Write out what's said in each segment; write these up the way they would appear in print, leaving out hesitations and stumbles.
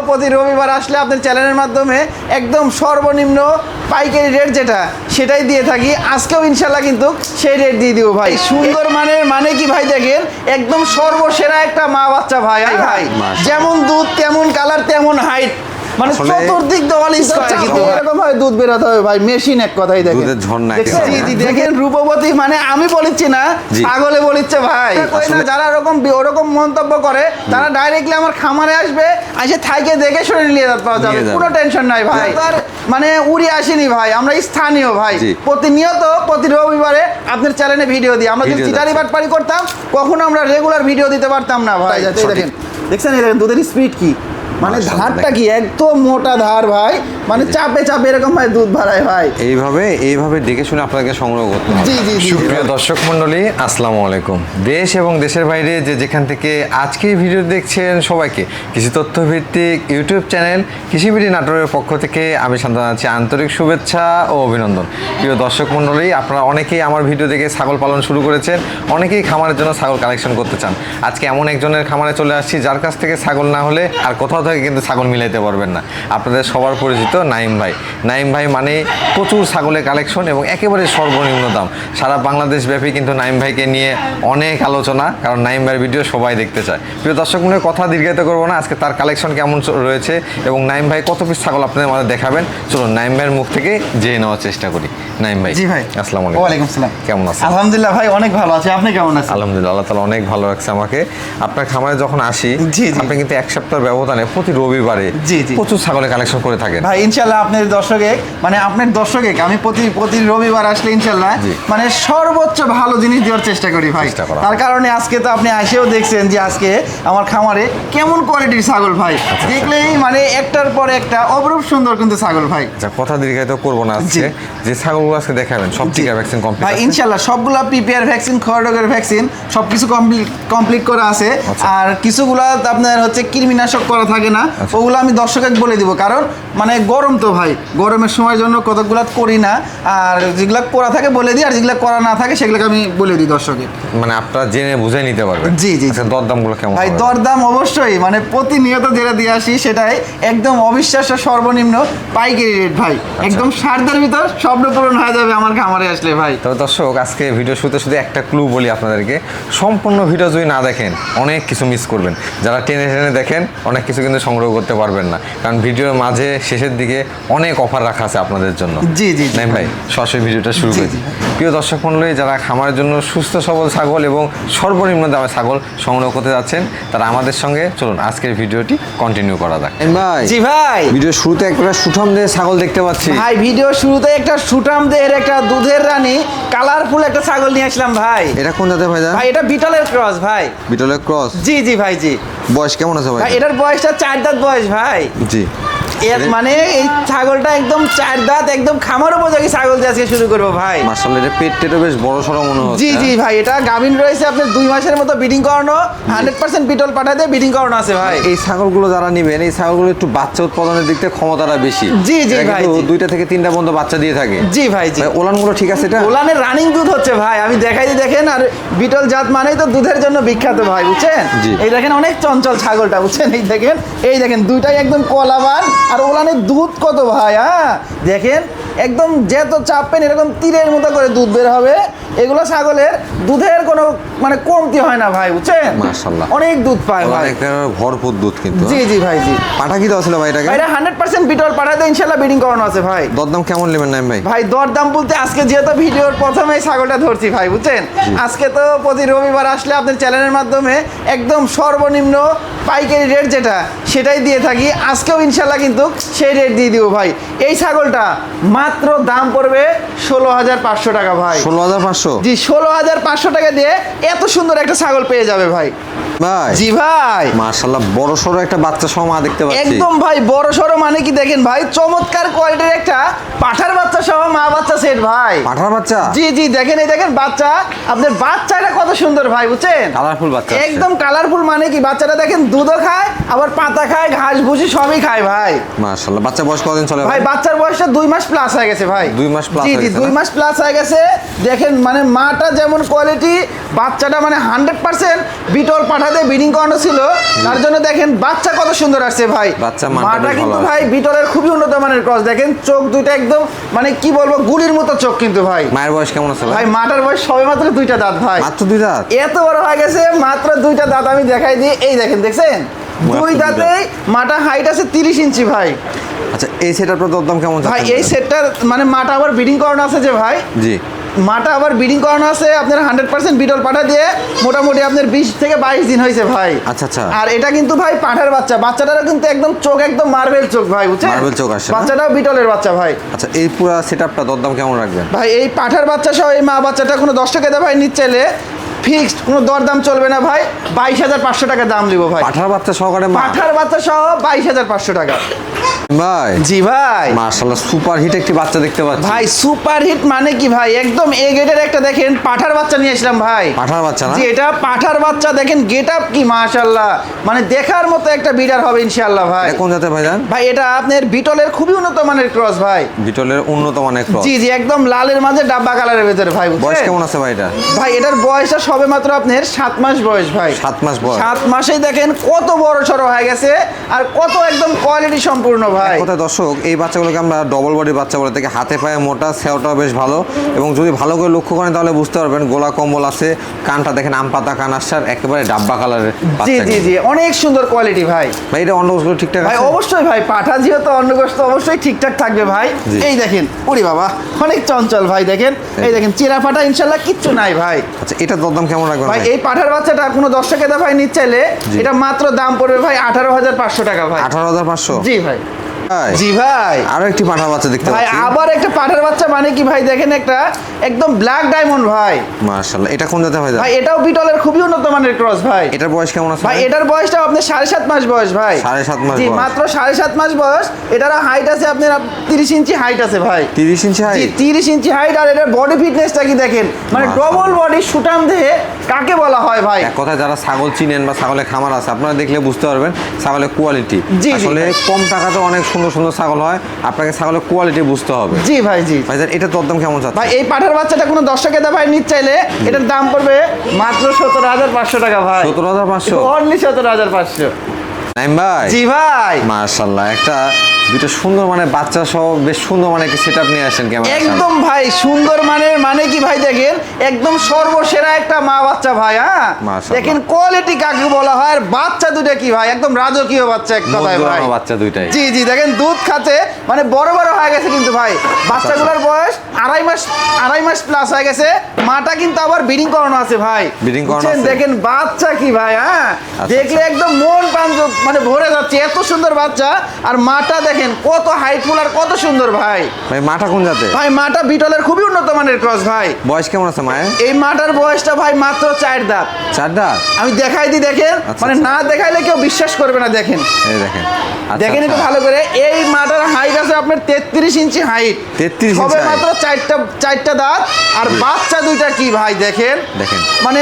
প্রতি রবিবার আসলে আপনার চ্যানেলের মাধ্যমে একদম সর্বনিম্ন পাইকারি রেট যেটা সেটাই দিয়ে থাকি। আজকেও ইনশাল্লাহ কিন্তু সেই রেট দিয়ে দিব ভাই। সুন্দর মানের মানে কি ভাই দেখেন একদম সর্বসেরা একটা মা বাচ্চা ভাই। ভাই যেমন দুধ তেমন কালার তেমন হাইট, মানে চতুর্দিক দেওয়াল কিন্তু এরকম ভাবে দুধ বেরোতে হবে ভাই, মেশিন এক কথাই দেখেন দুধের ঝর্ণা। দেখেন রূপবতী মানে আমি বলিচ্ছি না, ছাগলে বলিচ্ছে ভাই। যারা ওরকম মন্তব্য করে তারা ডাইরেক্টলি আমার খামারে আসবে, এসে থাইকে দেখে শুনে নিয়ে পাওয়া যাবে, কোনো টেনশন নাই ভাই। তার মানে উড়ে আসেনি ভাই, আমরা স্থানীয় ভাই, প্রতিনিয়ত প্রতি রবিবারে আপনার চ্যানেলে ভিডিও দিই। আমরা যদি চিটারি বাটপারি করতাম কখনো আমরা রেগুলার ভিডিও দিতে পারতাম না ভাই। দেখেন দেখছেন দুধের স্পিড কি, মানে ধারটা কি একদম মোটা ধার ভাই, মানে চাপে চাপে এরকম ভাই দুধ বাড়ায় ভাই। এইভাবে দেখে শুনে আপনাকে সংগ্রহ করতে হবে। সুপ্রিয় দর্শক মণ্ডলী, আসসালামু আলাইকুম। দেশ এবং দেশের বাইরে যেখান থেকে আজকে ভিডিও দেখছেন সবাইকে কৃষি তথ্যভিত্তিক ইউটিউব চ্যানেল কৃষিবিডি নাটোরের পক্ষ থেকে আমি শান্ত জানাচ্ছি আন্তরিক শুভেচ্ছা ও অভিনন্দন। প্রিয় দর্শক মণ্ডলী, আপনারা অনেকেই আমার ভিডিও দেখে ছাগল পালন শুরু করেছেন, অনেকেই খামারের জন্য ছাগল কালেকশন করতে চান। আজকে এমন একজনের খামারে চলে আসছি যার কাছ থেকে ছাগল না হলে আর কোথাও থেকে কিন্তু ছাগল মিলাইতে পারবেন না। আপনাদের সবার পরিচিত নাইম ভাই। নাইম ভাই মানে প্রচুর ছাগলের কালেকশন এবং একেবারে সর্বনিম্ন দাম। সারা বাংলাদেশ ব্যাপী কিন্তু নাইম ভাইকে নিয়ে অনেক আলোচনা, কারণ নাইম ভাইয়ের ভিডিও সবাই দেখতে চায়। প্রিয় দর্শক মনে কথা দীর্ঘায়িত করবো না, আজকে তার কালেকশন কেমন রয়েছে এবং নাইম ভাই কত পিস ছাগল আপনাদের মাঝে দেখাবেন, চলুন নাইম ভাইয়ের মুখ থেকে জেনে নেওয়ার চেষ্টা করি। নাইম ভাই। জি ভাই। আসসালামু আলাইকুম। ওয়ালাইকুম আসসালাম। কেমন আছেন? আলহামদুলিল্লাহ ভাই, অনেক ভালো আছি। আপনি কেমন আছেন? আলহামদুলিল্লাহ, আল্লাহ তাআলা অনেক ভালো রাখছে আমাকে। আপনার খামারে যখন আসি আপনি কিন্তু এক সপ্তাহের ব্যবধানে প্রতি রবিবারে প্রচুর ছাগলের কালেকশন করে থাকেন ভাই। ইনশাআল্লাহ আপনার দর্শকে আমি প্রতি রবিবার আসলে ইনশাআল্লাহ মানে সর্বোচ্চ ভালো জিনিস দেওয়ার চেষ্টা করি ভাই। তার কারণে আজকে তো আপনি এসেও দেখছেন যে আজকে আমার খামারে কেমন কোয়ালিটির ছাগল ভাই, দেখলেই মানে একটার পর একটা অপরূপ সুন্দর কিন্তু ছাগল ভাই। আচ্ছা, কথা দীর্ঘায়িত করবো না, আজকে যে ছাগলগুলো আজকে দেখাবেন সব টিকা ভ্যাকসিন কমপ্লিট ভাই ইনশাআল্লাহ সবগুলা পিপিআর ভ্যাকসিন, খড়ডগের ভ্যাকসিন সবকিছু কমপ্লিট করা আছে। আর কিছুগুলা আপনার হচ্ছে কৃমিনাশক করা থাকে না, ওগুলো আমি দর্শককে বলে দিব, কারণ মানে গরম তো ভাই, গরমের সময়ের জন্য কতগুলো করি না, আর যেগুলো করা থাকে বলে দিই, আর যেগুলো করা না থাকে সেগুলোকে আমি বলে দিই দর্শকে, মানে আপনারা জেনে বুঝে নিতে পারবেন। জি জি। দরদামগুলো কেমন ভাই? দরদাম অবশ্যই মানে প্রতিনিয়ত যেটা দিয়ে আসি সেটাই একদম অবিশ্বাস্য সর্বনিম্ন পাইকারি রেট ভাই। একদম সাধ্যের ভিতর স্বপ্ন পূরণ হয়ে যাবে আমার খামারে আসলে ভাই। তবে দর্শক আজকে ভিডিও শুরুতে শুধু একটা ক্লু বলি আপনাদেরকে, সম্পূর্ণ ভিডিও যদি না দেখেন অনেক কিছু মিস করবেন। যারা টেনে টেনে দেখেন অনেক কিছু কিন্তু সংগ্রহ করতে পারবেন না, কারণ ভিডিওর মাঝে শেষের দিকে অনেক অফার রাখা আছে আপনাদের জন্য। জি জি নাইম ভাই, সরাসরি ভিডিওটা শুরু করি। প্রিয় দর্শক মণ্ডলী, যারা খামারের জন্য সুস্থ সবল ছাগল এবং সর্বনিম্ন দামে ছাগল সংগ্রহ করতে যাচ্ছেন তারা আমাদের সঙ্গে চলুন আজকের ভিডিওটি কন্টিনিউ করা যাক। ভাই জি ভাই, ভিডিও শুরুতে একটা সুঠাম দেহের ছাগল দেখতে পাচ্ছি ভাই। ভিডিও শুরুতে একটা সুঠাম দেহের একটা দুধের রানী কালারফুল একটা ছাগল নিয়ে আসলাম ভাই। এটা কোন জাতের ভাই? ভাই এটা বিটলের ক্রস ভাই। বিটলের ক্রস? জি জি ভাই। জি। বয়স কেমন আছে ভাই? এটার বয়সটা 4 দাঁত বয়স ভাই। জি। মানে এই ছাগলটা একদম 4 দাঁত, একদম খামার উপযোগী ছাগল দিয়ে আজকে শুরু করবো ভাই। মাশাআল্লাহ, এটা পেটটা বেশ বড় সড়ো মনে হচ্ছে। জি জি ভাই, এটা গাভিন রয়েছে আপনার 2 মাসের মতো ব্রিডিং করানো, 100% বিটল পাঠাতে ব্রিডিং করানো আছে ভাই। এই ছাগলগুলো যারা নেবেন, এই ছাগলগুলো একটু বাচ্চা উৎপাদনের দিক থেকে ক্ষমতাটা বেশি। জি জি ভাই, 2টা থেকে 3টা পর্যন্ত বাচ্চা দিয়ে থাকে। জি ভাই। জি। ওলানগুলো ঠিক আছে? এটা ওলানের রানিং দুধ হচ্ছে ভাই, আমি দেখাই দিই দেখেন। আর বিটল জাত মানেই তো দুধের জন্য বিখ্যাত ভাই, বুঝছেন? এই দেখেন অনেক চঞ্চল ছাগলটা, বুঝছেন? এই দেখেন দুইটাই একদম কলাবান, আর ওলানের দুধ কত ভাই। হ্যাঁ দেখেন একদম যেত চাপেন এরকম তীরের মতো করে দুধ বের হবে। এগুলো ছাগলের দুধের কোনো মানে কমতি হয় না ভাই, বুঝছেন? মাশাআল্লাহ, অনেক দুধ পায় ভাই, ভরপুর দুধ কিন্তু। জি জি ভাই। জি। পাঠা কি দেওয়া ছিল ভাই? এটা 100% বিটল পাঠাতে ইনশাআল্লাহ ব্রিডিং করানো আছে ভাই। দরদাম কেমন নেবেন নাইম ভাই? ভাই দরদাম বলতে আজকে যেহেতু ভিডিওর প্রথমেই ছাগলটা ধরছি ভাই, বুঝছেন? আজকে তো প্রতি রবিবার আসলে আপনার চ্যানেলের মাধ্যমে একদম সর্বনিম্ন পাইকারি রেট যেটা সেটাই দিয়ে থাকি। আজকেও ইনশাআল্লাহ কিন্তু সেই রেট দিয়ে দিব ভাই। এই ছাগলটা মাত্র দাম পড়বে 16,500 টাকা ভাই। 16,500? জি, 16,500 টাকা দিয়ে এত সুন্দর একটা ছাগল পেয়ে যাবে ভাই। ভাই জি ভাই, মাশাআল্লাহ, বড় সরো একটা বাচ্চা সহ মা দেখতে পাচ্ছি। একদম ভাই বড় সরো মানে কি দেখেন ভাই, চমৎকার কোয়ালিটির একটা পাঠার বাচ্চা সহ মা বাচ্চা সেট ভাই। পাঠার বাচ্চা? জি জি, দেখেন এই দেখেন বাচ্চা, আপনার বাচ্চাটা কত সুন্দর ভাই, বুঝছেন? কালারফুল বাচ্চা, একদম কালারফুল মানে কি বাচ্চাটা দেখেন দুধও খায়, আবার পাতা খায়, ঘাস ভুসি সবই খায় ভাই। মাশাআল্লাহ। বাচ্চা বয়স কতদিন চলে ভাই? বাচ্চার বয়সটা 2 মাস প্লাস হয়ে গেছে ভাই। 2 মাস প্লাস জি হয়ে জি গেছে 2 মাস প্লাস হয়ে গেছে। দেখেন মানে মাটা যেমন কোয়ালিটি, বাচ্চাটা মানে 100% বিটল পাঠাতে ব্রিডিং করানো ছিল, তার জন্য দেখেন বাচ্চা কত সুন্দর আসছে ভাই। বাচ্চা মানটা মাটা বেশ কিন্তু ভালো ভাই বিটলের খুবই উন্নত মানের ক্রস। দেখেন চোখ দুইটা একদম মানে কি বলবো গুলির মতো চোখ কিন্তু ভাই। মায়ের বয়স কেমন আছে ভাই মাটার বয়স সবে মাত্র 2টা দাঁত ভাই। মাত্র 2 দাঁত? এত বড় হয়ে গেছে, মাত্র 2টা দাঁত। আমি দেখাই দিই, এই দেখেন, দেখছেন 2 দাঁতেই মাটা হাইট আছে 30 ইঞ্চি ভাই। আচ্ছা এই সেটআপটার দরদাম কেমন ভাই চাচ্ছেন? এই সেটটার মানে মাটা আবার ব্রিডিং করানো আছে যে ভাই, জি মাটা আবার ব্রিডিং করানো আছে আপনার 100% বিটল পাঠা দিয়ে, মোটামুটি আপনার 20 থেকে 22 দিন হয়েছে ভাই। আচ্ছা আচ্ছা। আর এটা কিন্তু ভাই পাঠার বাচ্চা, বাচ্চাটারও কিন্তু একদম চোখ একদম মার্বেল চোখ ভাই, বুঝছেন? মার্বেল চোখ আসছে না? বাচ্চাটাও বিটলের বাচ্চা ভাই। আচ্ছা এই পুরো সেটআপটা দরদাম কেমন রাখবেন? ভাই এই পাঠার বাচ্চা সহ এই মা বাচ্চাটা কোনো দর্শকেদা ভাই নিচ্ছে ফিক্সড, কোনো দরদাম চলবে না ভাই, 22,500 টাকা দাম দিব ভাই। পাঠার বাচ্চা সহকারে পাঠার বাচ্চা সহ 22,500 টাকা। ভাই জি ভাই মাশাআল্লাহ সুপার হিট একটি বাচ্চা দেখতে পাচ্ছি ভাই। সুপার হিট মানে কি ভাই, একদম এ গেটের একটা দেখেন পাঠার বাচ্চা নিয়ে আসলাম ভাই। পাঠার বাচ্চা না? জি এটা পাঠার বাচ্চা, দেখেন গেট আপ কি মাশাআল্লাহ, মানে দেখার মতো একটা বিডার হবে ইনশাআল্লাহ ভাই। এটা কোন জাতের ভাইজান? ভাই এটা আপনার বিটলের খুবই উন্নত মানের ক্রস ভাই। বিটলের উন্নত মানের ক্রস? জি জি একদম লালের মাঝে ডাব্বা কালারের ভেতরে ভাই। বয়স কেমন আছে ভাই এটা? ভাই এটার বয়সটা সবে মাত্র আপনার 7 মাস বয়স ভাই। 7 মাস বয়স? 7 মাসেই দেখেন কত বড় সড়ো হয়ে গেছে, আর কত একদম কোয়ালিটি সম্পূর্ণ ভাই। কোথায় দর্শক এই বাচ্চাগুলোকে আমরা ডবল বডি বাচ্চা বলে থাকি। হাতে পায়ে মোটা, সেওটাও বেশ ভালো, এবং যদি ভালো করে লক্ষ্য করেন তাহলে বুঝতে পারবেন গোলা কম্বল আছে, কানটা দেখেন আম পাতা কান আসছে, আর একেবারে ডাব্বা কালারের জি বাচ্চা। জি জি অনেক সুন্দর কোয়ালিটি ভাই। ভাই এটা অন্ডকোষগুলো ঠিকঠাক ভাই আছে? অবশ্যই ভাই, পাঠা যেহেতু অন্নগ্রস্ত অবশ্যই ঠিকঠাক থাকবে ভাই। জি। এই দেখেন ওরে বাবা অনেক চঞ্চল ভাই, দেখেন এই দেখেন চেরা ফাটা ইনশাল্লাহ কিচ্ছু নাই ভাই। আচ্ছা এটা দরদাম কেমন রাখবেন ভাই ভাই? এই পাঠার বাচ্চাটা কোনো দর্শকেদা ভাই নিতে চাইলে জি। এটা মাত্র দাম পড়বে ভাই 18,500 টাকা ভাই। 18,500? জি ভাই। ভাই জি ভাই। আরো একটি পাঠা বাচ্চা দেখতে ভাই পাচ্ছি। আবার একটা পাঠার বাচ্চা মানে কি ভাই, দেখেন একটা একদম ব্ল্যাক ডায়মন্ড ভাই। মাশাআল্লাহ এটা কোন জাতের ভাইজান? ভাই এটাও বিটলের খুবই উন্নত মানের ক্রস ভাই। এটার বয়স কেমন আছে ভাই এটার বয়সটা আপনার 7.5 মাস বয়স ভাই। 7.5 মাস জি বয়স? মাত্র 7.5 মাস বয়স। এটার হাইট আছে আপনার 30 ইঞ্চি হাইট আছে ভাই। 30 ইঞ্চি জি হাইট? 30 ইঞ্চি হাইট। আর এটার বডি ফিটনেসটা কি দেখেন, মানে মাশাআল্লাহ। ডবল বডি সুটাম দেহে কাকে বলা হয় ভাই। এক কথায় যারা ছাগল চিনেন বা ছাগলের খামার আছে আপনারা দেখলে বুঝতে পারবেন ছাগলের কোয়ালিটি। জি, জি। আসলে কম টাকাতে অনেক সুন্দর সুন্দর ছাগল হয়, আপনাকে ছাগলের কোয়ালিটি বুঝতে হবে। জি ভাই জি। ভাইজান এটা দরদাম কেমন চাচ্ছে? ভাই এই পাঠার বাচ্চাটা কোনো দর্শকেদা ভাই নিতে চাইলে এটার দাম পড়বে মাত্র 17,500 টাকা ভাই। 17,500? অনলি 17,500। নাইম ভাই? জি ভাই। মাশাআল্লাহ একটা দুটো সুন্দর মানে বাচ্চা সহ বেশ সুন্দর মানে একটা সেটআপ নিয়ে আসেন ক্যামেরা। একদম ভাই সুন্দর মানের মানে কি ভাই, দেখেন একদম সর্বসেরা একটা মা বাচ্চা ভাই। হ্যাঁ মাশাআল্লাহ। দেখেন কোয়ালিটি কাকে বলা হয়, আর বাচ্চা দুটো কি ভাই একদম রাজকীয় বাচ্চা এক কথায় ভাই। বাচ্চা দুইটাই? জি জি দেখেন দুধ খাচ্ছে মানে বড় বড় হয়ে গেছে কিন্তু ভাই। বাচ্চাগুলোর বয়স আড়াই মাস প্লাস হয়ে গেছে। মাটা কিন্তু আবার ব্রিডিং করানো আছে ভাই। ব্রিডিং করানো বুঝছেন? আছে? দেখেন বাচ্চা কি ভাই, হ্যাঁ আচ্ছা, দেখলে একদম মন প্রাণ মানে ভরে যাচ্ছে, এত সুন্দর বাচ্চা। আর মাটা দেখেন কত হাইটফুল আর কত সুন্দর ভাই। ভাই মাটা কোন জাতে? ভাই মাটা বিটলের খুবই উন্নত মানের ক্রস ভাই। বয়স কেমন আছে মায়ের? এই মাটার বয়সটা ভাই মাত্র 4 দাঁত। 4 দাঁত? আমি দেখাই দিই দেখেন, আচ্ছা, মানে আচ্ছা। না দেখাইলে কেউ বিশ্বাস করবে না। দেখেন এই দেখেন। আচ্ছা, দেখেন একটু আচ্ছা। ভালো করে, এই মাটার হাইট আছে আপনার 33 ইঞ্চি হাইট। 33 ইঞ্চি সবে height? মাত্র চারটা দাঁত। আর বাচ্চা দুইটা কি ভাই দেখেন, দেখেন। মানে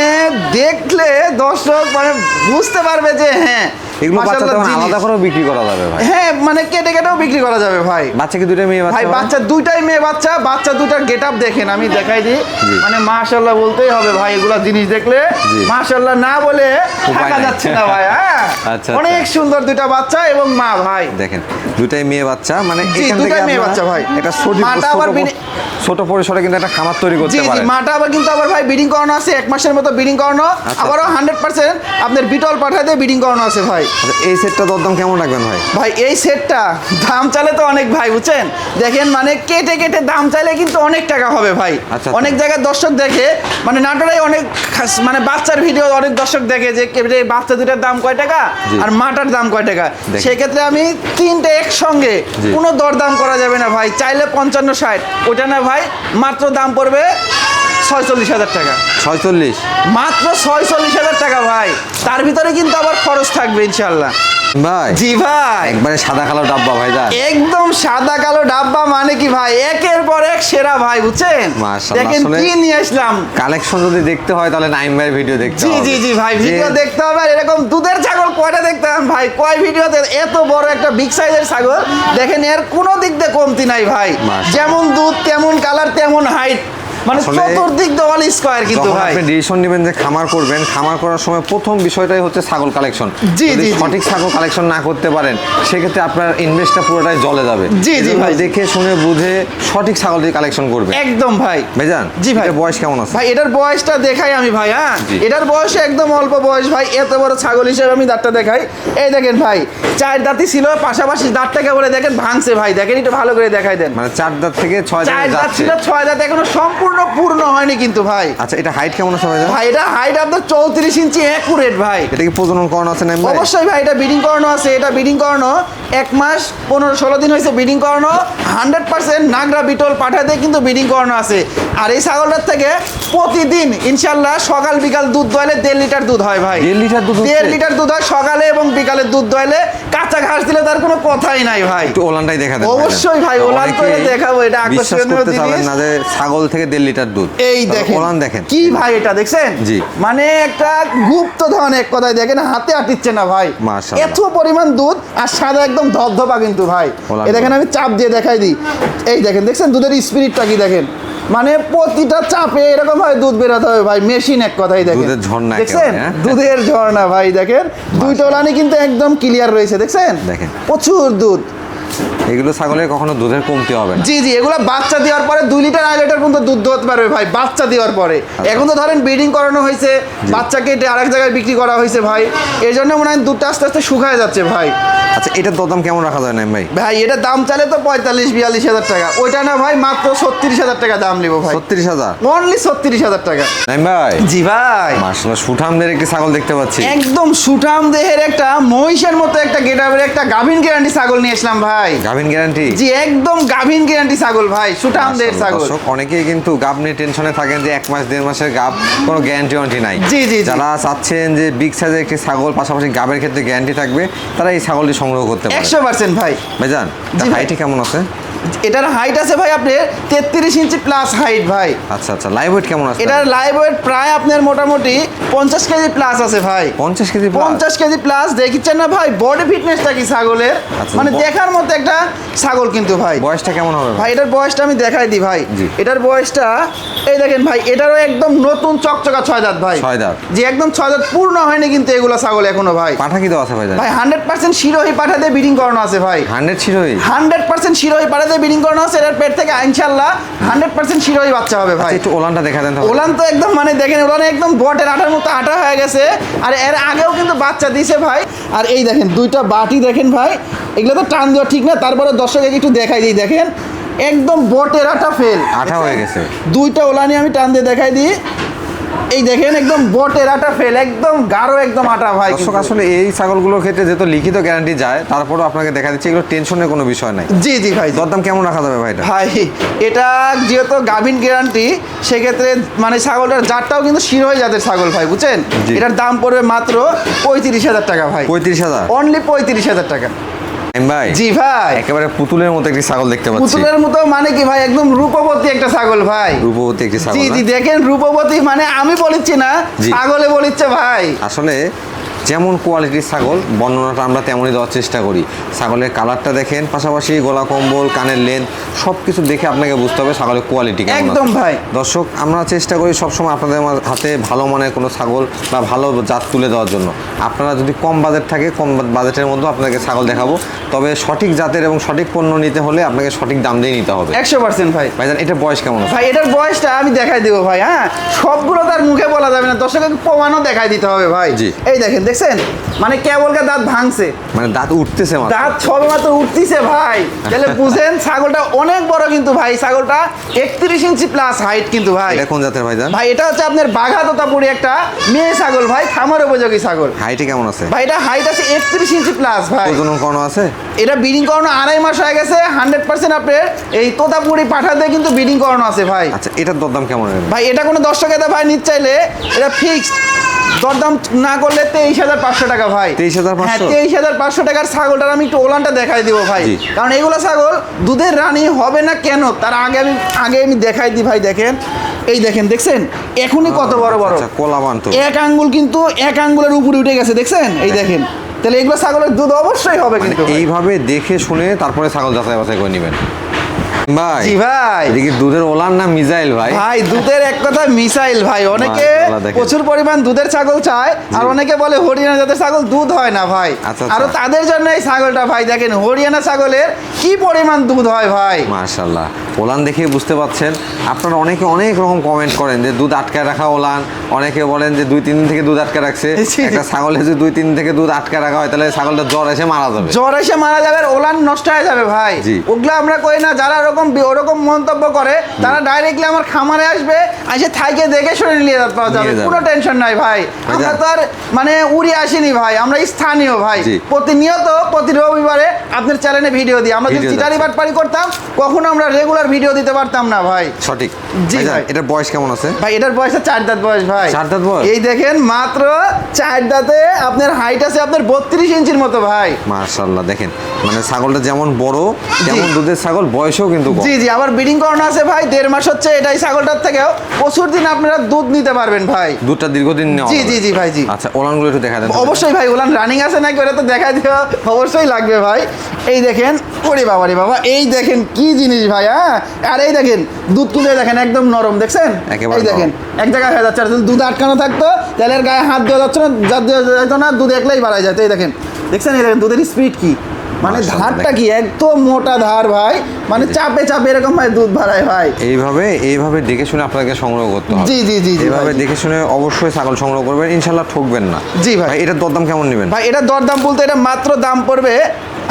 দেখলে দর্শক মানে বুঝতে পারবে যে হ্যাঁ এগুলো বাচ্চা মাশাআল্লাহ তখন জিনিস। আলাদা করেও বিক্রি করা যাবে ভাই? হ্যাঁ মানে কেটে কেটেও বিক্রি করা যাবে ভাই। বাচ্চা কি দুইটা মেয়ে বাচ্চা? ভাই বাচ্চা দুইটাই মেয়ে বাচ্চা। বাচ্চা দুটার গেট আপ দেখেন, আমি দেখাই দিই। জি। মানে মাশাআল্লাহ বলতেই হবে ভাই, এগুলা জিনিস দেখলে জি। মাশাআল্লাহ না বলে উপায় থাকা নাই। যাচ্ছে না ভাই। হ্যাঁ আচ্ছা, অনেক সুন্দর দুইটা বাচ্চা এবং মা ভাই। দেখেন দুইটাই মেয়ে বাচ্চা, মানে জি, এখান থেকে দুইটাই মেয়ে আপনারা বাচ্চা ভাই। একটা মাটা আবার ছোট পরিসরে কিন্তু একটা খামার তৈরি জি করতে জি পারেন। মাটা আবার কিন্তু আবার ভাই ব্রিডিং করানো আছে, 1 মাসের মতো ব্রিডিং করানো। আচ্ছা। আবারও 100% আপনার বিটল পাঠাতে ব্রিডিং করানো আছে ভাই। আচ্ছা, এই সেটটা দরদাম কেমন রাখবেন ভাই? ভাই এই সেটটা দাম চাইলে তো অনেক ভাই, বুঝছেন? দেখেন মানে কেটে কেটে দাম চাইলে কিন্তু অনেক টাকা হবে ভাই। আচ্ছা। অনেক জায়গায় দর্শক দেখে, মানে নাটোরাই অনেক মানে বাচ্চার ভিডিও অনেক দর্শক দেখে যে এই বাচ্চা দুটার দাম কয় টাকা জি। আর মাটার দাম কয় টাকা। দেখেন। সেই ক্ষেত্রে আমি তিনটে একসঙ্গে জি। কোনো দরদাম করা যাবে না ভাই। চাইলে 55-60, ওটা না ভাই মাত্র দাম পড়বে 46,000 টাকা। 46 মাত্র 46,000 টাকা ভাই। তার ভিতরে কিন্তু আবার খরচ থাকবে ইনশাল্লাহ। ভাই জি ভাই, একবারে সাদা কালো ডাব্বা ভাইজান। একদম সাদা কালো ডাব্বা মানে কি ভাই, একের পর এক সেরা ভাই, বুঝছেন? মাশাআল্লাহ, দেখেন আসলে কি নিয়ে আসলাম। কালেকশন যদি দেখতে হয় তাহলে নাইম ভাইয়ের ভিডিও দেখতে জি হবে। জি জি ভাই, ভিডিও দেখতে হবে। আর এরকম দুধের ছাগল কয়টা দেখতে হবে ভাই, কয় ভিডিওতে এত বড় একটা বিগ সাইজের ছাগল দেখেন, এর কোনো দিক দিয়ে কমতি নাই ভাই। মাশাআল্লাহ। যেমন দুধ তেমন কালার তেমন হাইট, মানে আসলে চতুর্দিক দেওয়াল স্কয়ার কিন্তু যখন ভাই। আপনি ডিসিশন নেবেন যে খামার করবেন, খামার করার সময় প্রথম বিষয়টাই হচ্ছে ছাগল কালেকশন। জি, যদি জি, জি। সঠিক ছাগল কালেকশন না করতে পারেন সেক্ষেত্রে আপনার ইনভেস্টটা পুরোটাই জলে যাবে। জি, জি এজন্য ভাই। দেখে শুনে বুঝে সঠিক ছাগল দিয়ে কালেকশন করবে। একদম ভাই। ভাইজান জি ভাই। এটার বয়স কেমন আছে? ভাই এটার বয়সটা দেখাই আমি ভাই, হ্যাঁ জি। এটার বয়স একদম অল্প বয়স ভাই। এত বড় ছাগল হিসেবে আমি দাঁতটা দেখাই। এই দেখেন ভাই, 4 দাঁতই ছিল, পাশাপাশি দাঁতটাকে বলে দেখেন ভাঙছে ভাই, দেখেন একটু ভালো করে দেখাই দেন। মানে 4 দাঁত থেকে 6 4 দাঁত দাঁত যাচ্ছে। ছিল, 6 দাঁত এখনো সম্পূর্ণ পূর্ণ হয়নি কিন্তু ভাই। আচ্ছা এটা হাইট কেমন আছে ভাইজান? ভাই এটা হাইট আপনার 34 ইঞ্চি অ্যাকুরেট ভাই। এটা কি প্রজনন করানো আছে নাইম ভাই? অবশ্যই ভাই, এটা ব্রিডিং করানো আছে। এটা ব্রিডিং করানো 1 মাস 15-16 দিন হয়েছে ব্রিডিং করানো। 100% নাগরা বিটল পাঠাতে কিন্তু ব্রিডিং করানো আছে। আর এই ছাগলটার থেকে প্রতিদিন ইনশাল্লাহ সকাল বিকাল দুধ দোয়ালে 1.5 লিটার দুধ হয় ভাই। 1.5 লিটার দুধ হচ্ছে? 1.5 লিটার দুধ হয় সকালে এবং বিকালে দুধ দোয়ালে। কাঁচা ঘাস দিলে তার কোনো কথাই নাই ভাই। একটু ওলানটাই দেখা দেন। অবশ্যই ভাই, ওলান তো অনেকেই দেখাবো, এটা বিশ্বাস আকর্ষণীয় করতে চাবেন জিনিস। না যে ছাগল থেকে 1.5 লিটার দুধ। এই তবে দেখেন ওলান দেখেন কি ভাই, এটা দেখছেন? জি। মানে একটা গুপ্ত ধন, এক কথায় দেখেন হাতে আটিচ্ছে না ভাই। মাশাআল্লাহ। এত পরিমাণ দুধ আর সাদা একদম ধবধবা কিন্তু ভাই। ওলান এই দেখেন আমি চাপ দিয়ে দেখাই দিই। এই দেখেন, দেখছেন দুধের স্পিরিটটা কি দেখেন, মানে প্রতিটা চাপে এরকম ভাবে দুধ বেরোতে হবে ভাই, মেশিন এক কথাই দেখেন। দুধের ঝর্ণা দেখছেন একেবারে, হ্যাঁ? দুধের ঝর্ণা ভাই, দেখেন দুইটা ওলানি কিন্তু একদম ক্লিয়ার রয়েছে, দেখছেন দেখেন। প্রচুর দুধ। এগুলো ছাগলের কখনো দুধের কমতি হবে না। জি জি, এগুলো বাচ্চা দেওয়ার পরে 2 লিটার 2.5 লিটার পর্যন্ত দুধ হতে পারবে ভাই, বাচ্চা দেওয়ার পরে। এখন তো ধরেন ব্রিডিং করানো হয়েছে, বাচ্চাকে এটা আরেক জায়গায় বিক্রি করা হয়েছে ভাই, এই জন্য মনে হয় দুধটা আস্তে আস্তে শুকায় যাচ্ছে ভাই। আচ্ছা এটার দরদাম কেমন রাখা যায় নাইম ভাই? ভাই এটা দাম চালে তো 45-42 হাজার টাকা, ওইটা না ভাই মাত্র 36,000 টাকা দাম নিবো ভাই। 36,000? অনলি 36,000 টাকা। নাইম ভাই জি ভাই, মাশাআল্লাহ, সুঠামদের একটি ছাগল দেখতে পাচ্ছি। একদম সুঠাম দেহের একটা মহিষের মতো একটা গেটআপের একটা গাভিন গ্যারান্টি ছাগল নিয়ে আসলাম ভাই। গাভিন গ্যারান্টি? জি একদম গাভিন গ্যারান্টি ছাগল ভাই, সুঠাম দেহের ছাগল। দর্শক অনেকেই কিন্তু গাব নিয়ে টেনশনে থাকেন যে 1 মাস 1.5 মাসের গাব, কোনো গ্যারান্টি ওয়ারেন্টি নাই। জি, জি, জি। যারা চাচ্ছেন যে বিগ সাইজের একটি ছাগল পাশাপাশি গাবের ক্ষেত্রে গ্যারান্টি থাকবে, তারা এই ছাগলটি সংগ্রহ করতে পারে। 100% ভাই। ভাইজান জি ভাই। হাইটে কেমন আছে? এটার হাইট আছে ভাই আপনার 33 ইঞ্চি প্লাস হাইট ভাই। আচ্ছা আচ্ছা, লাইভ ওয়েট কেমন আছে? এটার লাইভ ওয়েট প্রায় আপনার মোটামুটি 50 কেজি প্লাস আছে ভাই। 50 কেজি plus? 50 KG plus. দেখিচ্ছেন না ভাই বডি ফিটনেসটা কি ছাগলের, আচ্ছা, মানে দেখার মতো একটা ছাগল কিন্তু ভাই। বয়সটা কেমন হবে ভাই এটার বয়সটা আমি দেখাই দিই ভাই। জি। এটার বয়সটা এই দেখেন ভাই, এটারও একদম নতুন চকচকা 6 দাঁত ভাই। 6 দাঁত? যে একদম 6 দাঁত পূর্ণ হয়নি কিন্তু এগুলো ছাগল এখনো ভাই। পাঠা কি দেওয়া আছে ভাইজান? ভাই 100% শিরোহী পাঠা দিয়ে ব্রিডিং করানো আছে ভাই। 100 ছিলই? 100% শিরোহী পাঠা দিয়ে ব্রিডিং করানো আছে। এটার পেট থেকে ইনশাআল্লাহ 100% শিরোহী বাচ্চা হবে ভাই। আচ্ছা, একটু ওলানটা দেখা দেন তো। ওলান তো একদম মানে দেখেন, ওলান একদম বটের আটার মতো আটা হয়ে গেছে। আর এর আগেও কিন্তু বাচ্চা দিয়েছে ভাই। আর এই দেখেন দুইটা বাটি দেখেন ভাই, এগুলো তো টান দেওয়া ঠিক না, তারপরে দর্শককে একটু দেখাই দিই। দেখেন একদম বটের আটা ফেল, আঠা হয়ে গেছে। দুইটা ওলানি আমি টান দিয়ে দেখাই দিই। এই দেখেন একদম বটের আটা ফেল, একদম গাঢ় একদম আটা ভাই। দর্শক আসলে এই ছাগলগুলোর ক্ষেত্রে যেহেতু লিখিত গ্যারান্টি যায়, তারপরেও আপনাকে দেখা দিচ্ছে এগুলো টেনশনের কোনো বিষয় নাই। জি জি ভাই। দরদাম কেমন রাখা যাবে ভাই এটা? ভাই এটা যেহেতু গাভিন গ্যারান্টি, সেক্ষেত্রে মানে ছাগলটার জাতটাও কিন্তু শিরোহী জাতের ছাগল ভাই, বুঝছেন? জি। এটার দাম পড়বে মাত্র 35,000 টাকা ভাই। 35,000? অনলি 35,000 টাকা। ভাই জি ভাই, একেবারে পুতুলের মতো একটি ছাগল দেখতে পাচ্ছি। পুতুলের মতো মানে কি ভাই, একদম রূপবতী একটা ছাগল ভাই। রূপবতী একটি ছাগল জি না? জি দেখেন রূপবতী মানে আমি বলিচ্ছি না, জি। ছাগলে বলিচ্ছে ভাই। আসলে যেমন কোয়ালিটির ছাগল বর্ণনাটা আমরা তেমনই দেওয়ার চেষ্টা করি। ছাগলের কালারটা দেখেন, পাশাপাশি গলা কম্বল, কানের লেন্থ সব কিছু দেখে আপনাকে বুঝতে হবে ছাগলের কোয়ালিটি কেমন। একদম ভাই। দর্শক আমরা চেষ্টা করি সবসময় আপনাদের হাতে ভালো মানের কোনো ছাগল বা ভালো জাত তুলে দেওয়ার জন্য। আপনারা যদি কম বাজেট থাকে, কম বাজেটের মধ্যে আপনাকে ছাগল দেখাবো, তবে সঠিক জাতের এবং সঠিক পণ্য নিতে হলে আপনাকে সঠিক দাম দিয়ে নিতে হবে। 100% ভাই। ভাইজান এটার বয়স কেমন আছে? ভাই এটার বয়সটা আমি দেখাই দেবো ভাই। হ্যাঁ সবগুলো তার মুখে বলা যাবে না, দর্শকের প্রমাণও দেখাই দিতে হবে ভাই। জি। এই দেখেন দেখছেন মানে কেবলকে দাঁত ভাঙছে, মানে দাঁত উঠতেছে মাত্র। দাঁত সবে মাত্র উঠতেছে ভাই, তাহলে বুঝেন ছাগলটা অনেক বড় কিন্তু ভাই, ছাগলটা 31 ইঞ্চি প্লাস হাইট কিন্তু ভাই। এটা কোন জাতের ভাইজান? ভাই এটা হচ্ছে আপনার বাঘা তোতাপুরি একটা মেয়ে ছাগল ভাই, খামার উপযোগী ছাগল। হাইটে কেমন আছে ভাই এটা হাইট আছে 31 ইঞ্চি প্লাস ভাই। প্রজনন করানো আছে? এটা ব্রিডিং করানো 2.5 মাস হয়ে গেছে। 100% আপনার এই তোতাপুরি পাঠাতে কিন্তু ব্রিডিং করানো আছে ভাই। আচ্ছা, এটার দরদাম কেমন হবে ভাই এটা কোনো দর্শক এটা ভাই নিতে চাইলে এটা ফিক্সড দরদাম না করলে 23,500 টাকা ভাই। 23,500? হ্যাঁ 23,500 টাকার ছাগলটার আমি একটু ওলানটা দেখাই দিব ভাই, জি। কারণ এগুলো ছাগল দুধের রানী হবে না কেন তার আগে আমি দেখাই দিই ভাই। দেখেন এই দেখেন, দেখছেন এখনই কত বড় বড়, আচ্ছা, কোলাবান তো। এক আঙ্গুল কিন্তু এক আঙ্গুলের উপরে উঠে গেছে, দেখছেন এই দেখেন। তাহলে এগুলো ছাগলের দুধ অবশ্যই হবে কিন্তু ভাই। এইভাবে দেখে শুনে তারপরে ছাগল যাচাই বাছাই করে নেবেন ভাই। জি ভাই। এদিকে দুধের ওলান না মিজাইল ভাই? ভাই দুধের এক কথা মিসাইল ভাই, অনেকে মাশাআল্লাহ, দেখেন। প্রচুর পরিমাণ দুধের ছাগল চায়, আর অনেকে বলে হরিয়ানা জাতের ছাগল দুধ হয় না ভাই। আচ্ছা, আর আচ্ছা। তাদের জন্য এই ছাগলটা ভাই, দেখেন হরিয়ানা ছাগলের কি পরিমাণ দুধ হয় ভাই। মাশাআল্লাহ, ওলান দেখে বুঝতে পাচ্ছেন। আপনারা অনেকে অনেক রকম কমেন্ট করেন যে দুধ আটকায় রাখা ওলান, অনেকে বলেন যে 2-3 দিন থেকে দুধ আটকে রাখছে। জি। একটা ছাগলে যদি 2-3 দিন থেকে দুধ আটকে রাখা হয় তাহলে ছাগলটা জ্বর এসে মারা যাবে। জ্বর এসে মারা যাবে, আর ওলান নষ্ট হয়ে যাবে ভাই। জি। ওগুলো আমরা কই না, যারা ওরকম মন্তব্য করে তারা ডাইরেক্টলি আমার খামারে আসবে, এসে থাইকে দেখে শুনে নিয়ে যেতে পাওয়া যাবে, নিয়ে যাবে। কোনো টেনশন নাই ভাই। আমরা তো আর মানে উড়ে আসিনি ভাই, আমরা স্থানীয় ভাই। জি। প্রতিনিয়ত প্রতি রবিবারে আপনার চ্যানেলে ভিডিও দিই। আমরা যদি ভিডিও চিটারি যাচ্ছে। বাটপারি করতাম কখনো আমরা রেগুলার ভিডিও দিতে পারতাম না ভাই। সঠিক। জি ভাইজান, ভাই। এটার বয়স কেমন আছে? ভাই এটার বয়সে 4 দাঁত বয়স ভাই। 4 দাঁত বয়স? এই দেখেন মাত্র 4 দাঁতে আপনার হাইট আছে আপনার 32 ইঞ্চির মতো ভাই। মাশাআল্লাহ, দেখেন মানে ছাগলটা যেমন বড় তেমন দুধের ছাগল, বয়সও কিন্তু কম। জি জি, আবার ব্রিডিং করানো আছে ভাই 1.5 মাস হচ্ছে। এটাই ছাগলটার থেকেও প্রচুর দিন আপনারা দুধ নিতে পারবেন ভাই। দুধটা দীর্ঘদিন নেওয়া জি যাবে। জি জি ভাই জি। আচ্ছা, ওলানগুলো একটু দেখা দেন। অবশ্যই ভাই, ওলান রানিং আছে নাকি ওটা তো দেখা দিও অবশ্যই লাগবে ভাই। এই দেখেন, ওরে বাবা রে বাবা, এই দেখেন কি জিনিস ভাই। হ্যাঁ, আর এই দেখেন দুধ তুলে দেখেন একদম নরম, দেখছেন একেবারে এই দেখেন নরম। এক জায়গায় হয়ে যাচ্ছে। আর যদি দুধ আটকানো থাকতো তাহলে এর গায়ে হাত দেওয়া যাচ্ছে না, যা দেওয়া যেত না, দুধ একলাই বাড়ায় যেত। এই দেখেন, দেখছেন এই দেখেন দুধের স্পিড কি, মানে মাশাআল্লাহ, ধারটা কি একদম মোটা ধার ভাই, মানে চাপে চাপে এরকম ভাই দুধ বাড়ায় ভাই। এইভাবে দেখে শুনে আপনাকে সংগ্রহ করতে হবে। জি জি জি জি এইভাবে ভাই। দেখে শুনে অবশ্যই ছাগল সংগ্রহ করবেন, ইনশাআল্লাহ ঠকবেন না। জি ভাই। এটার দরদাম কেমন নেবেন? ভাই এটা দরদাম বলতে এটা মাত্র দাম পড়বে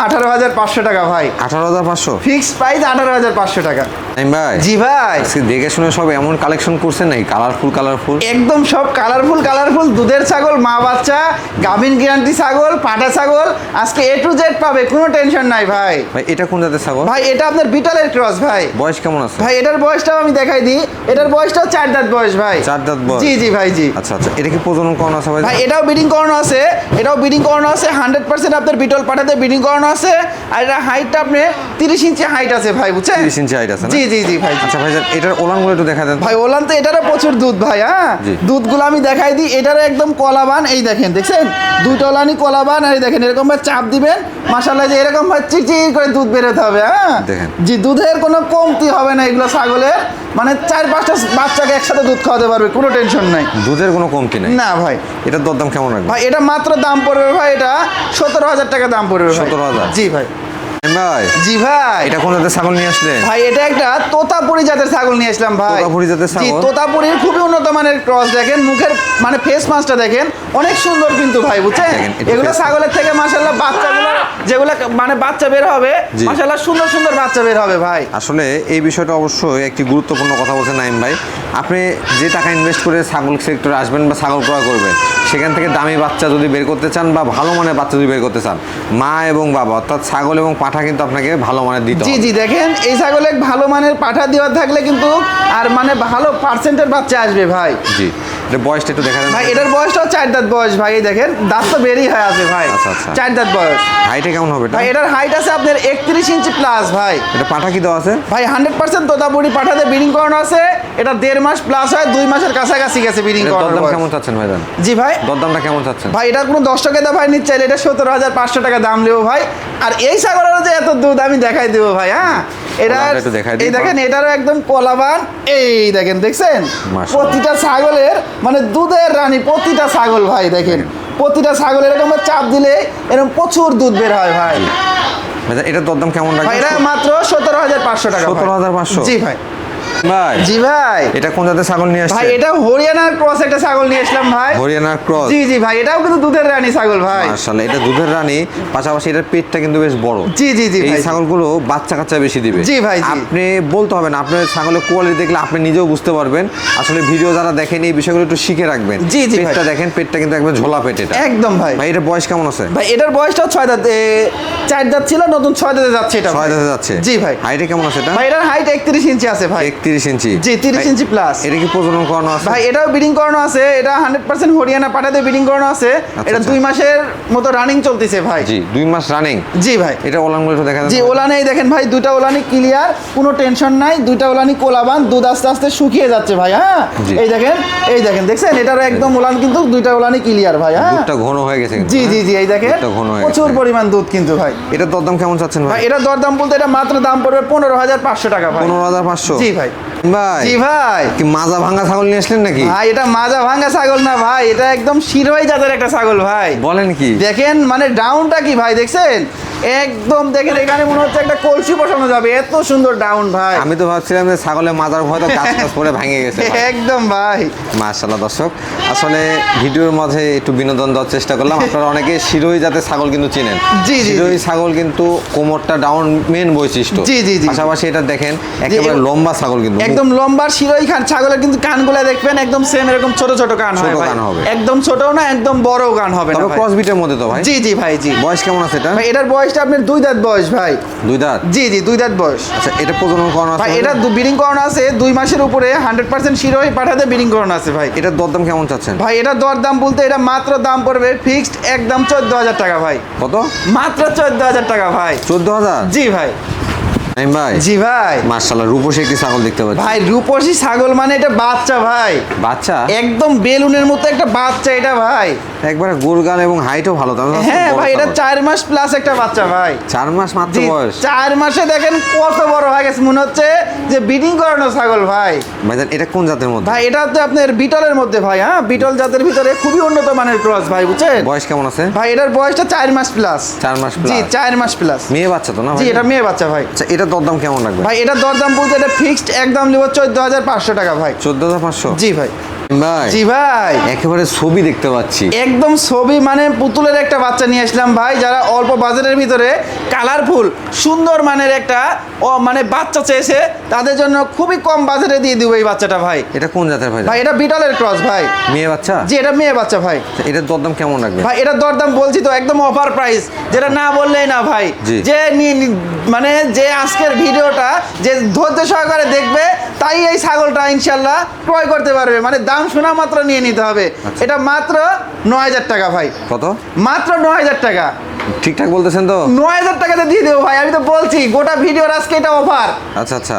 18,500 টাকা ভাই। 18,500? ফিক্স প্রাইস 18,500 টাকা। ভাই জি ভাই। আজকে দেখে শুনে সব এমন কালেকশন করছেন নাকি কালারফুল? একদম সব কালারফুল দুধের ছাগল, মা বাচ্চা, গাভিন গ্যারান্টি ছাগল, পাটা ছাগল, আজকে A to Z পাবে, কোনো টেনশন নাই ভাই। ভাই এটা কোন জাতের ছাগল? ভাই এটা আপনার বিটলের ক্রস ভাই। বয়স কেমন আছে? ভাই এটার বয়সটাও আমি দেখাই দিই, এটার বয়সটাও 4 দাঁত বয়স ভাই। 4 দাঁত বয়স? জি জি ভাই জি। আচ্ছা, এটা কি প্রজনন করানো আছে ভাই? ভাই এটাও ব্রিডিং করানো আছে, 100% আপনার বিটল পাঠাতে ব্রিডিং করানো আছে। আর এটা হাইটটা আপনি 30 ইঞ্চি হাইট আছে ভাই, বুঝছেন? 30 ইঞ্চি হাইট আছে না? জি জি জি ভাই। আচ্ছা ভাই, এটার ওলানগুলো একটু দেখা দেন। ভাই ওলান তো এটারও প্রচুর দুধ ভাই। হ্যাঁ, জি। দুধগুলো আমি দেখাই দিই। এটারও একদম কলাবান, এই দেখেন, দেখছেন দুইটা ওলানই কলাবান। আর এই দেখেন এরকম ভাবে চাপ দিবেন, মাশাআল্লাহ যে এরকম ভাবে চিরচির করে দুধ বেরোতে হবে। হ্যাঁ দেখেন। জি, দুধের কোনো কমতি হবে না এগুলো ছাগলের, মানে 4-5টা বাচ্চাকে একসাথে দুধ খাওয়াতে পারবে, কোনো টেনশন নাই। দুধের কোনো কমতি নাই না ভাই। এটার দরদাম কেমন রাখবেন? ভাই এটা মাত্র দাম পড়বে ভাই, এটা 17,000 টাকা দাম পড়বে ভাই। 17,000? জি ভাই। ভাই জি ভাই। এটা কোন জাতের ছাগল নিয়ে আসলেন? ভাই এটা একটা তোতাপুরি জাতের ছাগল নিয়ে আসলাম ভাই। তোতাপুরি জাতের জি, ছাগল? তোতাপুরির খুবই উন্নত মানের ক্রস। দেখেন মুখের মানে ফেস মাছটা দেখেন অনেক সুন্দর কিন্তু ভাই, বুঝছেন? দেখেন, একটু এগুলো face- ছাগলের থেকে মাশাআল্লাহ বাচ্চাগুলো যেগুলো মানে বাচ্চা বের হবে, জি। মাশাআল্লাহ সুন্দর সুন্দর বাচ্চা বের হবে ভাই। আসলে এই বিষয়টা অবশ্যই একটি গুরুত্বপূর্ণ কথা বলছেন নাইম ভাই। আপনি যে টাকা ইনভেস্ট করে ছাগল সেক্টরে আসবেন বা ছাগল ক্রয় করবেন, সেখান থেকে দামি বাচ্চা যদি বের করতে চান বা ভালো মানের বাচ্চা যদি বের করতে চান, মা এবং বাবা অর্থাৎ ছাগল এবং পাঠা কিন্তু আপনাকে ভালো মানের দিতে জি হবে। জি, দেখেন এই ছাগলে ভালো মানের পাঠা দেওয়া থাকলে কিন্তু আর মানে ভালো পার্সেন্টের বাচ্চা আসবে ভাই। জি, এটা বয়সটা একটু দেখা দেন ভাই এটার বয়সটাও 4 দাঁত বয়স ভাই। এই দেখেন দাঁত তো বেরিয়ে হয়ে আছে ভাই। আচ্ছা, আচ্ছা। 4 দাঁত বয়স। হাইটে কেমন হবে এটা? ভাই এটার হাইট আছে আপনার 31 ইঞ্চি প্লাস ভাই। এটা পাঠা কি দেওয়া আছে? ভাই 100% তোতাপুরি পাঠাতে ব্রিডিং করানো আছে। এটা 1.5 মাস প্লাস হয়, 2 মাসের কাছাকাছি গেছে ব্রিডিং এটার করানোর দরদাম পর। কেমন চাচ্ছেন ভাই? জি ভাই। দরদামটা কেমন চাচ্ছেন? ভাই এটা কোনো 10 টাকা ভাই নিতে চাইলে এটা 17,500 টাকা দাম নেবো ভাই। আর এই ছাগলেরও যে এত দুধ আমি দেখাই দেবো ভাই। হ্যাঁ, এটা ওলানটা একটু দেখাই দিই। এই দেখেন এটারও একদম কলাবান। এই দেখেন, দেখছেন মাশাআল্লাহ। প্রতিটা ছাগলের মানে দুধের রানী, প্রতিটা ছাগল ভাই দেখেন, প্রতিটা ছাগল এরকম চাপ দিলে এরকম প্রচুর দুধ বের হয় ভাই। ভাই এটার দরদাম কেমন ভাই রাখবেন? এটা মাত্র 17,500 টাকা ভাই। 17,500? জি ভাই। ভাই জি ভাই। এটা কোন জাতের ছাগল নিয়ে আসছে? ভাই এটা হরিয়ানার ক্রস একটা ছাগল নিয়ে আসলাম ভাই। হরিয়ানার ক্রস? জি জি ভাই, এটাও কিন্তু দুধের রানী ছাগল ভাই। মাশাআল্লাহ, এটা দুধের রানী, পাশাপাশি এটার পেটটা কিন্তু বেশ বড়। জি জি জি এই ভাই। ছাগলগুলো বাচ্চা কাচ্চা বেশি দিবে। জি ভাই, জি। আপনি বলতে হবে না, আপনার ছাগলের কোয়ালিটি দেখলে আপনি নিজেও বুঝতে পারবেন। আসলে ভিডিও যারা দেখেন এই বিষয়গুলো একটু শিখে রাখবেন। জি জি ভাই। পেটটা দেখেন, পেটটা কিন্তু একবার ঝোলা পেট এটা। একদম ভাই। ভাই এটা বয়স কেমন আছে? ভাই এটার বয়সটা 6 দাঁত, 4 দাঁত ছিল, নতুন 6 দাঁতে যাচ্ছে এটা। 6 দাঁতে যাচ্ছে? জি ভাই। হাইটে কেমন আছে এটা? ভাই এটার হাইট 31 ইঞ্চি আছে ভাই। 31 ইঞ্চি? জি 30 ইঞ্চি প্লাস। এটা কি প্রজনন করানো আছে? ভাই এটাও ব্রিডিং করানো আছে, এটা 100% হরিয়ানা পাঠাতে ব্রিডিং করানো আছে। এটা 2 মাসের মতো রানিং চলতেছে ভাই। জি 2 মাস রানিং? জি ভাই। এটা ওলানগুলো একটু দেখা যাচ্ছে? জি ওলানেই দেখেন ভাই, দুইটা ওলানি ক্লিয়ার, কোনো টেনশন নাই, দুইটা ওলানি কোলাবান, দুধ আস্তে আস্তে শুকিয়ে যাচ্ছে ভাই। হ্যাঁ জি। এই দেখেন দেখছেন, এটারও একদম ওলান কিন্তু দুইটা ওলানি ক্লিয়ার ভাই। হ্যাঁ দুধটা ঘন হয়ে গেছে কিন্তু, জি জি হ্যাঁ? জি, এই দেখেন দুধটা ঘন হয়ে প্রচুর গেছে। পরিমাণ দুধ কিন্তু ভাই। এটা দরদাম কেমন চাচ্ছেন ভাই ভাই? এটা দরদাম বলতে এটা মাত্র দাম পড়বে 15,500 টাকা ভাই। 15,500? জি ভাই। ভাই জি ভাই। কি মাজা ভাঙা ছাগল নিয়ে আসলেন নাকি? ভাই এটা মাজা ভাঙা ছাগল না ভাই, এটা একদম শিরোই জাতের একটা ছাগল ভাই। বলেন কি? দেখেন মানে ডাউনটা কি ভাই দেখছেন, একদম দেখেন এখানে মনে হচ্ছে একটা কলসি বসানো যাবে, এত সুন্দর ডাউন ভাই। আমি তো ভাবছিলাম যে ছাগলের মাজার হয়তো গাছ গাছ পরে ভেঙে গেছে। একদম ভাই। মাশাআল্লাহ দর্শক, আসলে ভিডিওর মাঝে একটু বিনোদন দেওয়ার চেষ্টা করলাম। আপনারা অনেকে শিরোই জাতের ছাগল কিন্তু চিনেন। জি, জি, শিরোই ছাগল কিন্তু কোমরটা ডাউন মেন বৈশিষ্ট্য। জি, জি, জি। পাশাপাশি এটা দেখেন একেবারে লম্বা ছাগল কিন্তু। একদম লম্বা শিরোই খান ছাগলের কিন্তু কানগুলো দেখবেন একদম সেম এরকম ছোট ছোট কান হয় ছোট ভাই। কান হবে। একদম ছোটও না একদম বড়ও কান হবে না তবে ভাই। ক্রস বিটের মধ্যে তো ভাই? জি জি ভাই জি। বয়স কেমন আছে এটা? ভাই এটার বয়সটা আপনার 2 দাঁত বয়স ভাই। 2 দাঁত? জি জি 2 দাঁত বয়স। আচ্ছা, এটা প্রজনন করানো আছে? ভাই এটা ব্রিডিং করানো আছে 2 মাসের উপরে, 100% শিরোই পাঠাতে ব্রিডিং করানো আছে ভাই। এটার দরদাম কেমন চাচ্ছেন? ভাই এটা দরদাম বলতে এটা মাত্র দাম পড়বে ফিক্সড একদম 14,000 টাকা ভাই। কত? মাত্র 14,000 টাকা ভাই। 14,000? জি ভাই। ভাই জি ভাই। মাশাআল্লাহ, রূপসী একটি ছাগল দেখতে পাচ্ছি ভাই রূপসী ছাগল মানে এটা বাচ্চা ভাই, বাচ্চা? একদম বেলুনের মতো একটা বাচ্চা এটা ভাই। একবারে গোলগাল এবং হাইটও ভালো। হ্যাঁ ভাই এটা 4 মাস প্লাস একটা বাচ্চা ভাই। 4 মাস মাত্র জি, বয়স? 4 মাসে দেখেন কত বড় হয়ে গেছে, মনে হচ্ছে যে ব্রিডিং করানো ছাগল ভাই। ভাইজান এটা কোন জাতের মধ্যে? ভাই এটা তো আপনার বিটলের মধ্যে ভাই। হ্যাঁ বিটল জাতের ভিতরে খুবই উন্নত মানের ক্রস ভাই, বুঝছেন? বয়স কেমন আছে? ভাই এটার বয়সটা 4 মাস প্লাস। 4 মাস জি প্লাস? 4 মাস প্লাস। মেয়ে বাচ্চা তো না জি ভাই? এটা মেয়ে বাচ্চা ভাই। আচ্ছা, এটা দরদাম কেমন রাখবে ভাই এটা দরদাম বলতে এটা ফিক্সড একদম নিব 14,500 টাকা ভাই। 14,500? জি ভাই। ভাই জি ভাই। একেবারে ছবি দেখতে পাচ্ছি, একদম ছবি মানে পুতুলের একটা বাচ্চা নিয়ে আসলাম ভাই, যারা অল্প বাজেটের ভিতরে কালারফুল সুন্দর মানের একটা মানে বাচ্চা চেয়েছে তাদের জন্য খুবই কম বাজেটে দিয়ে দিব এই বাচ্চাটা ভাই। এটা কোন জাতের ভাই? ভাই এটা বিটলের ক্রস ভাই। মেয়ে বাচ্চা? জি এটা মেয়ে বাচ্চা ভাই। এটার দরদাম কেমন রাখবে? ভাই এটার দরদাম বলছি তো একদম অফার প্রাইস, যেটা না বললেই না ভাই। জি। যে মানে যে আজকের ভিডিওটা যে ধৈর্য সহকারে দেখবে তাই এই ছাগলটা ইনশাল্লাহ ক্রয় করতে পারবে, মানে দাম শোনা মাত্র নিয়ে নিতে হবে। আচ্ছা। এটা মাত্র 9,000 টাকা ভাই। কত? মাত্র 9,000 টাকা। ঠিকঠাক বলতেছেন তো? 9,000 টাকাতে দিয়ে দেবো ভাই, আমি তো বলছি গোটা ভিডিওর আজকে এটা অফার। আচ্ছা আচ্ছা,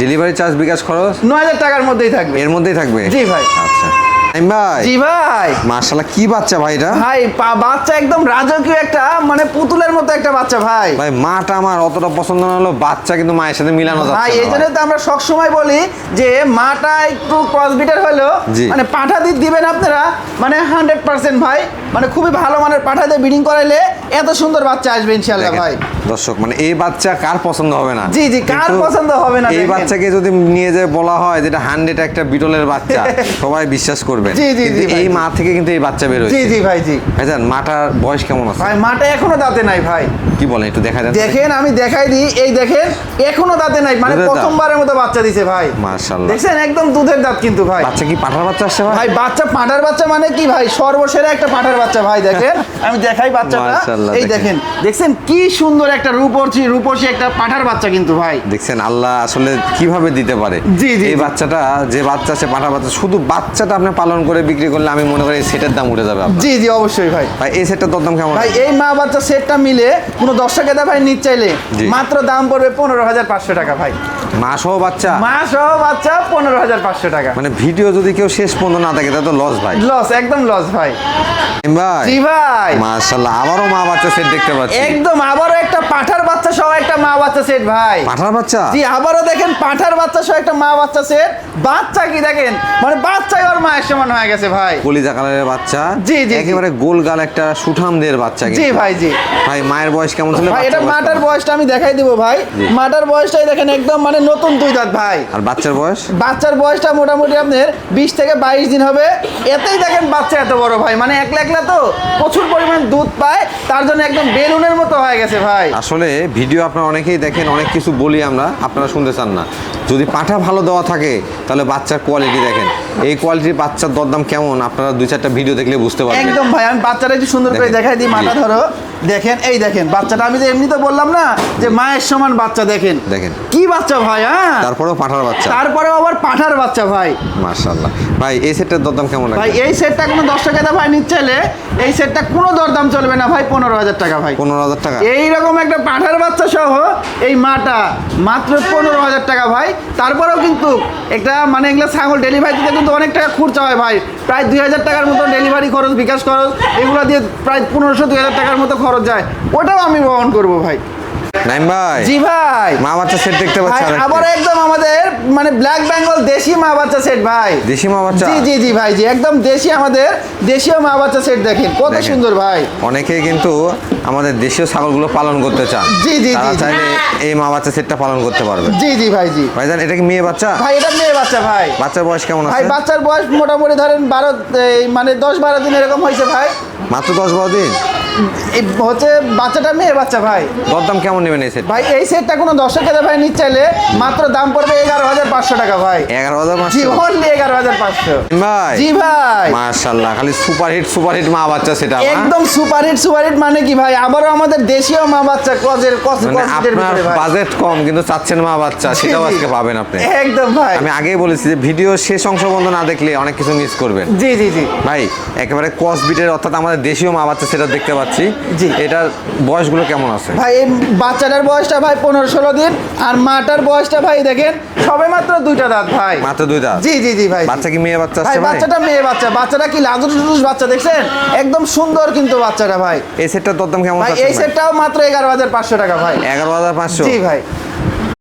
ডেলিভারি চার্জ বিকাশ খরচ 9,000 টাকার মধ্যেই থাকবে। এর মধ্যেই থাকবে? জি ভাই। আচ্ছা ভাই। জি ভাই। মাশাআল্লাহ, কি বাচ্চা ভাই এটা? ভাই বাচ্চা একদম রাজকীয় একটা মানে পুতুলের মতো একটা বাচ্চা ভাই। ভাই মাটা আমার অতটা পছন্দ না হলো, বাচ্চা কিন্তু মায়ের সাথে মিলানো যাচ্ছে ভাই না এই জন্য ভাই। তো আমরা সবসময় বলি যে মাটা একটু ক্রসবিটের হলেও জি। মানে পাঠা দিবেন আপনারা, মানে 100% ভাই, মানে খুবই ভালো মানের পাঠা দিয়ে ব্রিডিং করাইলে এত সুন্দর বাচ্চা আসবে ইনশাআল্লাহ দেখেন, ভাই। দর্শক মানে এই বাচ্চা কার পছন্দ হবে না? জি, জি, কার কিন্তু পছন্দ হবে না এই দেখেন। বাচ্চাকে যদি নিয়ে যায় বলা হয় যেটা 100 একটা বিটলের বাচ্চা, সবাই বিশ্বাস করবে। জি, জি, কিন্তু জি, ভাই, এই জি। মা থেকে কিন্তু এই বাচ্চা বের জি হয়েছে। জি ভাই জি। ভাইজান মাটার বয়স কেমন আছে? ভাই মাটা এখনো দাঁতে নাই ভাই। কি বলেন, একটু দেখা যাচ্ছে? দেখেন আমি দেখাই দিই, এই দেখেন এখনো দাঁতে নাই, মানে দুধের দাঁত? প্রথমবারের মতো বাচ্চা দিছে ভাই। মাশাআল্লাহ। দেখছেন একদম দুধের দাঁত কিন্তু ভাই। বাচ্চা কি পাঠার বাচ্চা আসছে ভাই? ভাই বাচ্চা পাঠার বাচ্চা মানে কি ভাই, সর্বসেরা একটা পাঠার বাচ্চা ভাই। দেখেন আমি দেখাই বাচ্চাটা, মাশাআল্লাহ, এই দেখেন দেখছেন কি সুন্দর একটা রূপসী একটা পাঠার বাচ্চা কিন্তু ভাই। দেখছেন আল্লাহ আসলে কিভাবে দিতে পারে। জি, জি, এই জি। বাচ্চাটা যে বাচ্চা আছে পাঠার বাচ্চা, শুধু বাচ্চাটা আপনি পালন করে বিক্রি করলে আমি মনে করি এই সেটের দাম উঠে যাবে আপনার। জি জি অবশ্যই ভাই। ভাই এই সেটটার দরদাম কেমন? ভাই এই মা বাচ্চা সেটটা মিলে কোনো দর্শকের ভাই নিতে চাইলে জি। মাত্র দাম পড়বে 15,500 টাকা ভাই। মা সহ বাচ্চা? মা সহ বাচ্চা 15,500 টাকা। মানে ভিডিও যদি কেউ শেষ পর্যন্ত না থাকে তাহলে তো লস ভাই। লস, একদম লস ভাই। ভাই জি ভাই। মাশাআল্লাহ, আবারও মা বাচ্চা সেট দেখতে পাচ্ছি। একদম আবারও একটা পাঠার বাচ্চা সহ একটা মা বাচ্চা বাচ্চা সেট ভাই। পাঠার বাচ্চা? জি, আবারও দেখেন পাঠার বাচ্চা সহ একটা মা বাচ্চা সেট। বাচ্চা কি দেখেন, মানে বাচ্চাই ওর মায়ের সমান হয়ে গেছে ভাই। কলিজা কালারের বাচ্চা, জি, জি, একেবারে গোল গাল একটা সুঠামদের বাচ্চা। জি ভাই, জি ভাই মায়ের বয়স কেমন ছিল? ভাই এটা মাটার বয়সটা আমি দেখাই দিব ভাই। মাটার বয়সটাই দেখেন একদম মানে নতুন 2 দাঁত ভাই। আর বাচ্চার বয়স? বাচ্চার বয়সটা মোটামুটি আপনার 20 থেকে 22 দিন হবে। এতেই দেখেন বাচ্চা এত বড় ভাই, মানে একলা একলা তো প্রচুর পরিমাণ দুধ পায়, তার জন্য একদম বেলুনের মতো হয়ে গেছে ভাই। আসলে ভিডিও আপনারা অনেকেই দেখেন, অনেক কিছু বলি আমরা, আপনারা শুনতে চান না। যদি পাঠা ভালো দেওয়া থাকে তাহলে বাচ্চার কোয়ালিটি দেখেন। এই কোয়ালিটির বাচ্চার দরদাম কেমন আপনারা 2-4টা ভিডিও দেখলে বুঝতে পারবেন। একদম ভাই, আমি বাচ্চাটা একটু সুন্দর করে দেখাই দিই। মাথা ধরো, দেখেন এই দেখেন বাচ্চাটা। আমি তো এমনি তো বললাম না যে মায়ের সমান বাচ্চা। দেখেন দেখেন কি বাচ্চা ভাই। হ্যাঁ, তারপরেও পাঠার বাচ্চা, তারপরেও আবার পাঠার বাচ্চা ভাই। মাশাআল্লাহ। ভাই এই সেটটার দরদাম কেমন ভাই এই সেটটা কোনো দর্শকেরা ভাই নিচ্ছে, এই সেটটা কোনো দরদাম চলবে না ভাই, 15,000 টাকা ভাই। 15,000 টাকা? এইরকম একটা পাঠার বাচ্চা সহ এই মাটা মাত্র 15,000 টাকা ভাই। তারপরেও কিন্তু একটা মানে এগুলো ছাগল ডেলিভারি দিতে কিন্তু অনেক টাকা খরচা হয় ভাই। প্রায় 2,000 টাকার মতো ডেলিভারি খরচ, বিকাশ খরচ, এগুলো দিয়ে প্রায় 1500-2000 টাকার মতো খরচ যায়। ওটাও আমি বহন করব ভাই। নাইম ভাই। জি ভাই, মা বাচ্চা সেট দেখতে পাচ্ছি ভাই আরেকটা। আবার একদম আমাদের মানে ব্ল্যাক বেঙ্গল দেশি মা বাচ্চা সেট ভাই। দেশি মা বাচ্চা? জি জি জি ভাই, জি একদম দেশি, আমাদের দেশীয় মা বাচ্চা সেট। দেখেন কত দেখেন। সুন্দর ভাই। অনেকেই কিন্তু আমাদের দেশীয় ছাগলগুলো পালন করতে চান। জি, জি, তারা জি, জি। চাইলে এই মা বাচ্চা সেটটা পালন করতে পারবে। জি জি ভাই, জি ভাইজান এটা কি মেয়ে বাচ্চা? ভাই এটা মেয়ে বাচ্চা ভাই। বাচ্চার বয়স কেমন ভাই আছে? বাচ্চার বয়স মোটামুটি ধরেন 10-12 দিন এরকম হয়েছে ভাই। মাত্র 10-12 দিন? এই হচ্ছে বাচ্চাটা মেয়ে বাচ্চা ভাই। দরদাম কেমন নেবেন এই সেট? ভাই এই সেটটা কোনো দর্শকেরা ভাই নিতে চাইলে মাত্র দাম পড়বে 11,500 টাকা ভাই। 11,500? জি অনলি 11,500 ভাই। জি ভাই, মাশাআল্লাহ, খালি সুপার হিট মা বাচ্চা সেটা। একদম সুপার হিট মানে কি ভাই, আবারও আমাদের দেশীয় মা বাচ্চা কজের মানে আপনার ভিতরে ভাই। বাজেট কম কিন্তু চাচ্ছেন মা বাচ্চা, জি, সেটাও জি। আজকে পাবেন আপনি। একদম ভাই, আমি আগেই বলেছি যে ভিডিও শেষ অংশ পর্যন্ত না দেখলে অনেক কিছু মিস করবেন। জি জি জি ভাই একেবারে বিটের অর্থাৎ আমাদের দেশীয় মা বাচ্চা সেটা দেখতে পাচ্ছি। জি। এটার বয়সগুলো কেমন আছে? ভাই এই বাচ্চাটার বয়সটা ভাই 15-16 দিন, আর মাটার বয়সটা ভাই দেখেন সবে মাত্র 2টা দাঁত ভাই। মাত্র 2 দাঁত? জি জি জি ভাই। বাচ্চা কি মেয়ে বাচ্চা ভাই আছে? ভাই বাচ্চাটা মেয়ে বাচ্চা। বাচ্চাটা কি লাজুস বাচ্চা দেখছেন, একদম সুন্দর কিন্তু বাচ্চাটা ভাই। এই সেটটার দরদাম কেমন ভাই আছে? এই সেটটাও মাত্র 11,500 টাকা ভাই। 11,500? জি ভাই।